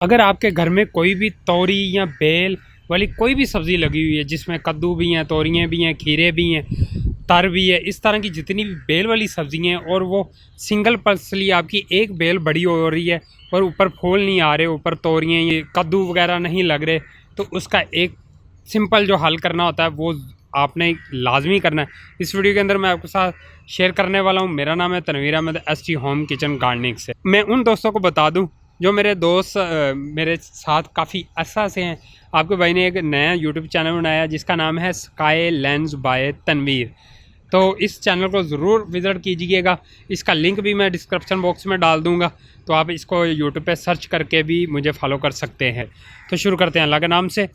अगर आपके घर में कोई भी तोरी या बेल वाली कोई भी सब्ज़ी लगी हुई है जिसमें कद्दू भी हैं, तोरियाँ भी हैं, खीरे भी हैं, तर भी है, इस तरह की जितनी भी बेल वाली सब्ज़ियाँ हैं और वो सिंगल पल्सली आपकी एक बेल बड़ी हो रही है और ऊपर फूल नहीं आ रहे, ऊपर तोरियाँ ये कद्दू वगैरह नहीं लग रहे, तो उसका एक सिंपल जो हल करना होता है वो आपने लाजमी करना है। इस वीडियो के अंदर मैं आपके साथ शेयर करने वाला हूँ। मेरा नाम है Tanvir Ahmed, ST home kitchen gardening से। मैं उन दोस्तों को बता दूँ जो मेरे दोस्त मेरे साथ काफ़ी अर्सा से हैं। आपके भाई ने एक नया यूट्यूब चैनल बनाया जिसका नाम है स्काई लेंस बाय तनवीर, तो इस चैनल को ज़रूर विज़िट कीजिएगा। इसका लिंक भी मैं डिस्क्रिप्शन बॉक्स में डाल दूँगा, तो आप इसको यूट्यूब पे सर्च करके भी मुझे फॉलो कर सकते हैं। तो शुरू करते हैं अल्लाह के नाम से।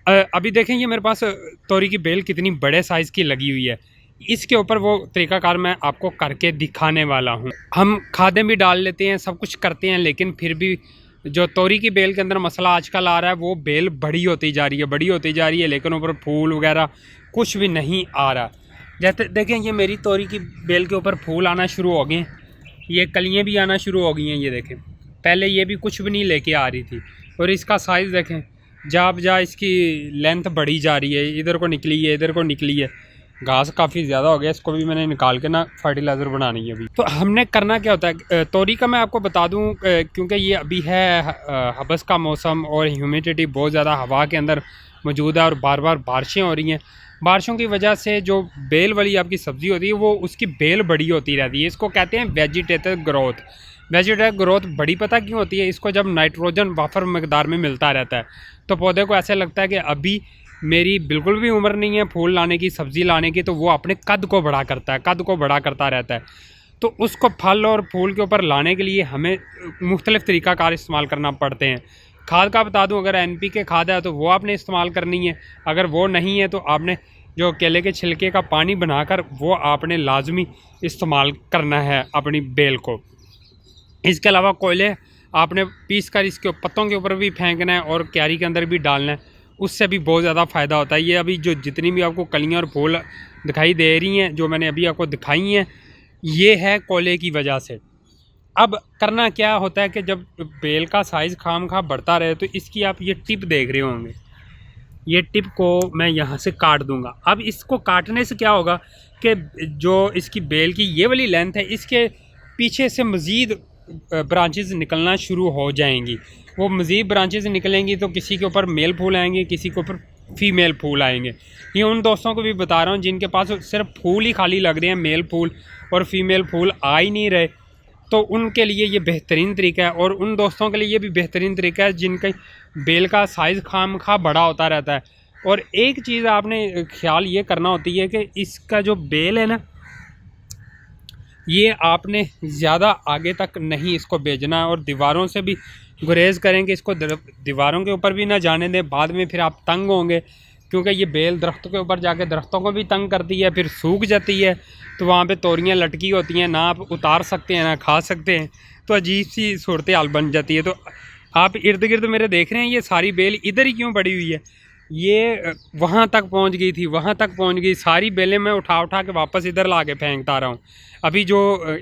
अभी देखें ये मेरे पास तोरी की बेल कितनी बड़े साइज़ की लगी हुई है। इसके ऊपर वो तरीक़ाकार मैं आपको करके दिखाने वाला हूँ। हम खादें भी डाल लेते हैं, सब कुछ करते हैं, लेकिन फिर भी जो तोरी की बेल के अंदर मसला आजकल आ रहा है वो बेल बड़ी होती जा रही है, बड़ी होती जा रही है, लेकिन ऊपर फूल वगैरह कुछ भी नहीं आ रहा। जैसे देखें ये मेरी तोरी की बेल के ऊपर फूल आना शुरू हो गए, ये कलियाँ भी आना शुरू हो गई हैं। ये देखें, पहले ये भी कुछ भी नहीं लेके आ रही थी, और इसका साइज़ देखें, जा बजा इसकी लेंथ बढ़ी जा रही है, इधर को निकली है, इधर को निकली है। घास काफ़ी ज़्यादा हो गया, इसको भी मैंने निकाल के ना फर्टिलाइज़र बनानी है अभी। तो हमने करना क्या होता है, तोरी का मैं आपको बता दूं, क्योंकि ये अभी है हबस का मौसम और ह्यूमिडिटी बहुत ज़्यादा हवा के अंदर मौजूद है और बार बार बारिशें हो रही हैं। बारिशों की वजह से जो बेल वाली आपकी सब्ज़ी होती है वो उसकी बेल बड़ी होती रहती है। इसको कहते हैं वेजिटेटिव ग्रोथ। वेजिटेटिव ग्रोथ बड़ी पता क्यों होती है, इसको जब नाइट्रोजन वाफर मकदार में मिलता रहता है तो पौधे को ऐसे लगता है कि अभी मेरी बिल्कुल भी उम्र नहीं है फूल लाने की, सब्ज़ी लाने की, तो वो अपने कद को बड़ा करता है, कद को बड़ा करता रहता है। तो उसको फल और फूल के ऊपर लाने के लिए हमें मुख्तलिफ़ तरीक़ाकार इस्तेमाल करना पड़ते हैं। खाद का बता दूं, अगर NPK खाद है तो वो आपने इस्तेमाल करनी है, अगर वो नहीं है तो आपने जो केले के छिलके का पानी बनाकर वो आपने लाजमी इस्तेमाल करना है अपनी बेल को। इसके अलावा कोयले आपने पीस कर इसके पत्तों के ऊपर भी फेंकना है और क्यारी के अंदर भी डालना है, उससे भी बहुत ज़्यादा फ़ायदा होता है। ये अभी जो जितनी भी आपको कलियाँ और फूल दिखाई दे रही हैं, जो मैंने अभी आपको दिखाई हैं, ये है कोयले की वजह से। अब करना क्या होता है कि जब बेल का साइज़ खामखा बढ़ता रहे तो इसकी आप ये टिप देख रहे होंगे, ये टिप को मैं यहाँ से काट दूंगा। अब इसको काटने से क्या होगा कि जो इसकी बेल की ये वाली लेंथ है, इसके पीछे से मज़ीद ब्रांचेस निकलना शुरू हो जाएंगी। वो मज़ीद ब्रांचेस निकलेंगी तो किसी के ऊपर मेल फूल आएंगे, किसी के ऊपर फीमेल फूल आएंगे। ये उन दोस्तों को भी बता रहा हूँ जिनके पास सिर्फ फूल ही खाली लग रहे हैं, मेल फूल और फीमेल फूल आ ही नहीं रहे, तो उनके लिए ये बेहतरीन तरीका है। और उन दोस्तों के लिए ये भी बेहतरीन तरीका है जिनके बेल का साइज़ खामखा बड़ा होता रहता है। और एक चीज़ आपने ख्याल ये करना होती है कि इसका जो बेल है ना, ये आपने ज़्यादा आगे तक नहीं इसको भेजना है और दीवारों से भी गुरेज़ करें कि इसको दीवारों के ऊपर भी ना जाने दें। बाद में फिर आप तंग होंगे, क्योंकि ये बेल दरख्तों के ऊपर जाके दरख्तों को भी तंग करती है, फिर सूख जाती है, तो वहाँ पे तोरियाँ लटकी होती हैं, ना आप उतार सकते हैं ना खा सकते हैं, तो अजीब सी सूरत हाल बन जाती है। तो आप इर्द गिर्द मेरे देख रहे हैं ये सारी बेल इधर ही क्यों पड़ी हुई है, ये वहाँ तक पहुँच गई थी, वहाँ तक पहुँच गई, सारी बेलें मैं उठा उठा के वापस इधर ला के फेंकता रहा हूँ। अभी जो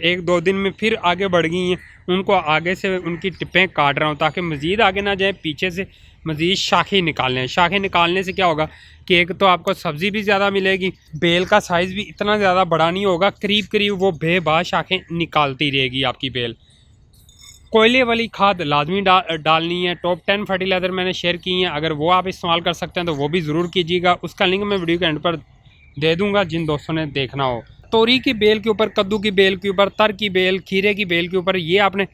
1-2 दिन में फिर आगे बढ़ गई हैं, उनको आगे से उनकी टिप्पें काट रहा हूँ ताकि मज़ीद आगे ना जाए, पीछे से मज़ीद शाखें निकालने हैं। शाखें निकालने से क्या होगा कि एक तो आपको सब्ज़ी भी ज़्यादा मिलेगी, बेल का साइज़ भी इतना ज़्यादा बड़ा नहीं होगा, करीब करीब वो बेबाद शाखें निकालती रहेगी आपकी बेल। कोयले वाली खाद लाजमी डालनी है। टॉप 10 फर्टिलाइज़र मैंने शेयर की हैं, अगर वो आप इस्तेमाल कर सकते हैं तो वो भी ज़रूर कीजिएगा। उसका लिंक मैं वीडियो के एंड पर दे दूँगा जिन दोस्तों ने देखना हो। तोरी की बेल के ऊपर, कद्दू की बेल के ऊपर, तर की बेल, खीरे की बेल के ऊपर ये आपने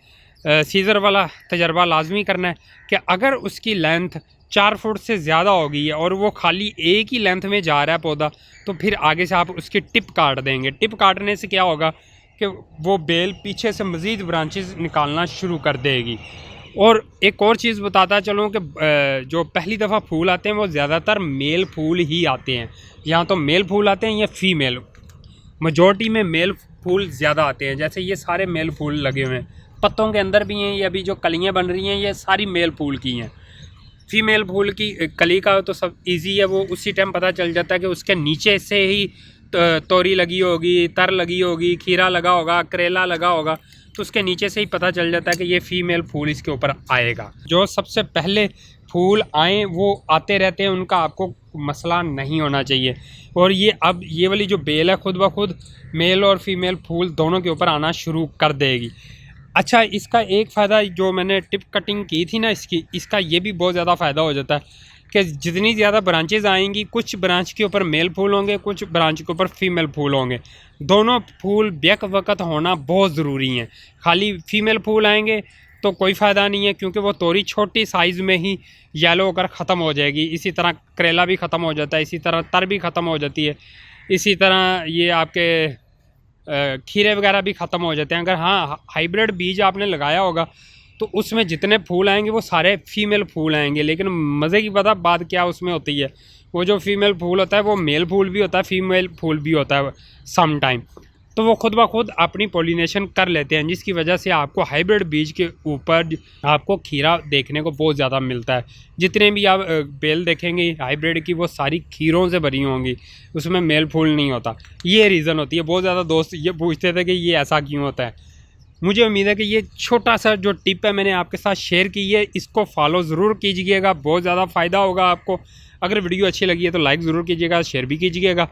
सीज़र वाला तजर्बा लाजमी करना है कि अगर उसकी लेंथ 4 फुट से ज़्यादा हो गई है और वो खाली एक ही लेंथ में जा रहा है पौधा, तो फिर आगे से आप उसकी टिप काट देंगे। टिप काटने से क्या होगा कि वो बेल पीछे से मज़ीद ब्रांचेस निकालना शुरू कर देगी। और एक और चीज़ बताता चलूँ कि जो पहली दफ़ा फूल आते हैं वो ज़्यादातर मेल फूल ही आते हैं। यहाँ तो मेल फूल आते हैं या फीमेल, मेजॉरिटी में मेल फूल ज़्यादा आते हैं। जैसे ये सारे मेल फूल लगे हुए हैं, पत्तों के अंदर भी हैं, ये अभी जो कलियाँ बन रही हैं ये सारी मेल फूल की हैं। फीमेल फूल की कली का तो सब इजी है, वो उसी टाइम पता चल जाता है कि उसके नीचे से ही तोरी लगी होगी, तर लगी होगी, खीरा लगा होगा, करेला लगा होगा, तो उसके नीचे से ही पता चल जाता है कि ये फीमेल फूल इसके ऊपर आएगा। जो सबसे पहले फूल आए वो आते रहते हैं, उनका आपको मसला नहीं होना चाहिए। और ये अब ये वाली जो बेल है खुद ब खुद मेल और फीमेल फूल दोनों के ऊपर आना शुरू कर देगी। अच्छा, इसका एक फ़ायदा जो मैंने टिप कटिंग की थी ना इसका ये भी बहुत ज़्यादा फ़ायदा हो जाता है कि जितनी ज़्यादा ब्रांचेज़ आएंगी, कुछ ब्रांच के ऊपर मेल फूल होंगे, कुछ ब्रांच के ऊपर फीमेल फूल होंगे। दोनों फूल बेक वक्त होना बहुत ज़रूरी है। खाली फीमेल फूल आएंगे तो कोई फ़ायदा नहीं है, क्योंकि वो तोरी छोटी साइज़ में ही येलो होकर ख़त्म हो जाएगी। इसी तरह करेला भी ख़त्म हो जाता है, इसी तरह तर भी ख़त्म हो जाती है, इसी तरह ये आपके खीरे वगैरह भी ख़त्म हो जाते हैं। अगर हाँ हाइब्रिड बीज आपने लगाया होगा तो उसमें जितने फूल आएंगे वो सारे फीमेल फूल आएंगे। लेकिन मज़े की बात क्या उसमें होती है, वो जो फीमेल फूल होता है वो मेल फूल भी होता है, फीमेल फूल भी होता है सम टाइम। तो वो खुद ब खुद अपनी पोलिनेशन कर लेते हैं, जिसकी वजह से आपको हाइब्रिड बीज के ऊपर आपको खीरा देखने को बहुत ज़्यादा मिलता है। जितने भी आप बेल देखेंगे हाइब्रिड की वो सारी खीरों से भरी होंगी, उसमें मेल फूल नहीं होता। ये रीज़न होती है। बहुत ज़्यादा दोस्त ये पूछते थे कि ये ऐसा क्यों होता है। मुझे उम्मीद है कि ये छोटा सा जो टिप है मैंने आपके साथ शेयर की है, इसको फॉलो ज़रूर कीजिएगा, बहुत ज़्यादा फ़ायदा होगा आपको। अगर वीडियो अच्छी लगी है तो लाइक ज़रूर कीजिएगा, शेयर भी कीजिएगा।